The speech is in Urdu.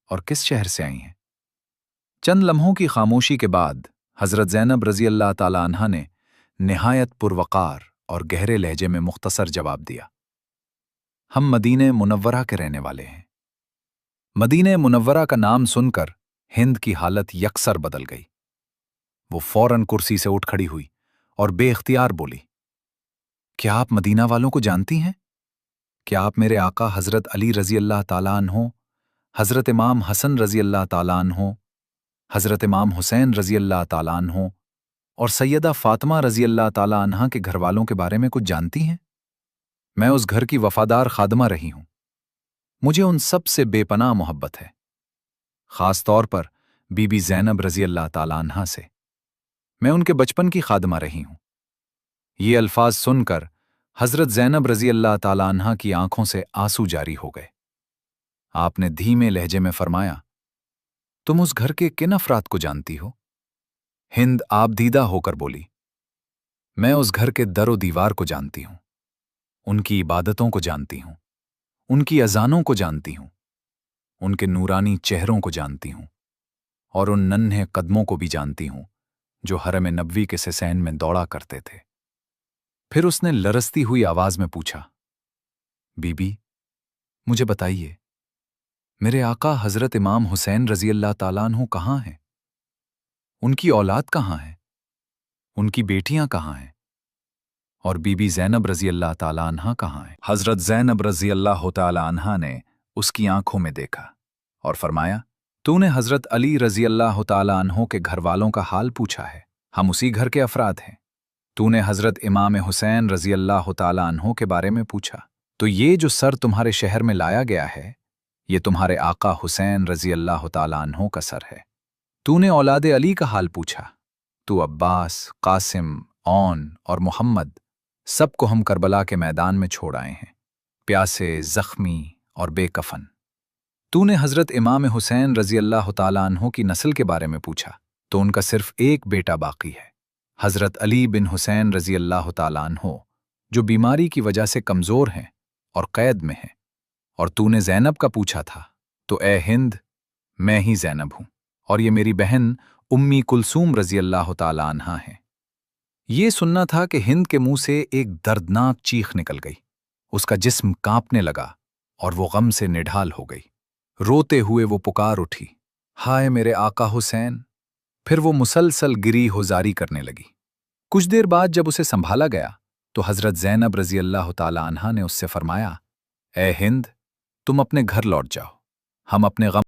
اور کس شہر سے آئی ہیں؟ چند لمحوں کی خاموشی کے بعد حضرت زینب رضی اللہ تعالیٰ عنہا نے نہایت پروقار اور گہرے لہجے میں مختصر جواب دیا۔ ہم مدینہ منورہ کے رہنے والے ہیں۔ مدینہ منورہ کا نام سن کر ہند کی حالت یکسر بدل گئی۔ وہ فوراً کرسی سے اٹھ کھڑی ہوئی اور بے اختیار بولی، کیا آپ مدینہ والوں کو جانتی ہیں؟ کیا آپ میرے آقا حضرت علی رضی اللہ تعالیٰ عنہ، حضرت امام حسن رضی اللہ تعالیٰ عنہ، حضرت امام حسین رضی اللہ تعالیٰ عنہ اور سیدہ فاطمہ رضی اللہ تعالیٰ عنہ کے گھر والوں کے بارے میں کچھ جانتی ہیں؟ میں اس گھر کی وفادار خادمہ رہی ہوں۔ مجھے ان سب سے بے پناہ محبت ہے، خاص طور پر بی بی زینب رضی اللہ تعالیٰ عنہ سے۔ میں ان کے بچپن کی خادمہ رہی ہوں۔ یہ الفاظ سن کر حضرت زینب رضی اللہ تعالیٰ عنہ کی آنکھوں سے آنسو جاری ہو گئے۔ آپ نے دھیمے لہجے میں فرمایا، تم اس گھر کے کن افراد کو جانتی ہو؟ ہند آپ دیدہ ہو کر بولی، میں اس گھر کے در و دیوار کو جانتی ہوں، ان کی عبادتوں کو جانتی ہوں، ان کی اذانوں کو جانتی ہوں، ان کے نورانی چہروں کو جانتی ہوں، اور ان ننھے قدموں کو بھی جانتی ہوں جو حرم نبوی کے سسین میں دوڑا کرتے تھے۔ پھر اس نے لرزتی ہوئی آواز میں پوچھا، بی بی، مجھے بتائیے، میرے آقا حضرت امام حسین رضی اللہ تعالیٰ عنہ کہاں ہیں؟ ان کی اولاد کہاں ہے؟ ان کی بیٹیاں کہاں ہیں؟ اور بی بی زینب رضی اللہ تعالیٰ عنہ کہاں ہیں؟ حضرت زینب رضی اللہ تعالیٰ عنہ نے اس کی آنکھوں میں دیکھا اور فرمایا، تو نے حضرت علی رضی اللہ تعالیٰ عنہ کے گھر والوں کا حال پوچھا ہے، ہم اسی گھر کے افراد ہیں۔ تو نے حضرت امام حسین رضی اللہ تعالیٰ عنہ کے بارے میں پوچھا، تو یہ جو سر تمہارے شہر میں لایا گیا ہے، یہ تمہارے آقا حسین رضی اللہ تعالیٰ عنہ کا سر ہے۔ تو نے اولاد علی کا حال پوچھا، تو عباس، قاسم، اون اور محمد سب کو ہم کربلا کے میدان میں چھوڑ آئے ہیں، پیاسے، زخمی اور بے کفن۔ تو نے حضرت امام حسین رضی اللہ تعالیٰ عنہ کی نسل کے بارے میں پوچھا، تو ان کا صرف ایک بیٹا باقی ہے، حضرت علی بن حسین رضی اللہ تعالیٰ عنہ، جو بیماری کی وجہ سے کمزور ہیں اور قید میں ہیں۔ اور تو نے زینب کا پوچھا تھا، تو اے ہند، میں ہی زینب ہوں، اور یہ میری بہن امی کلثوم رضی اللہ تعالیٰ عنہا ہیں۔ یہ سننا تھا کہ ہند کے منہ سے ایک دردناک چیخ نکل گئی، اس کا جسم کانپنے لگا اور وہ غم سے نڈھال ہو گئی۔ روتے ہوئے وہ پکار اٹھی، ہائے میرے آقا حسین! پھر وہ مسلسل گری ہوزاری کرنے لگی۔ کچھ دیر بعد جب اسے سنبھالا گیا تو حضرت زینب رضی اللہ تعالیٰ عنہا نے اس سے فرمایا، اے ہند، تم اپنے گھر لوٹ جاؤ، ہم اپنے غم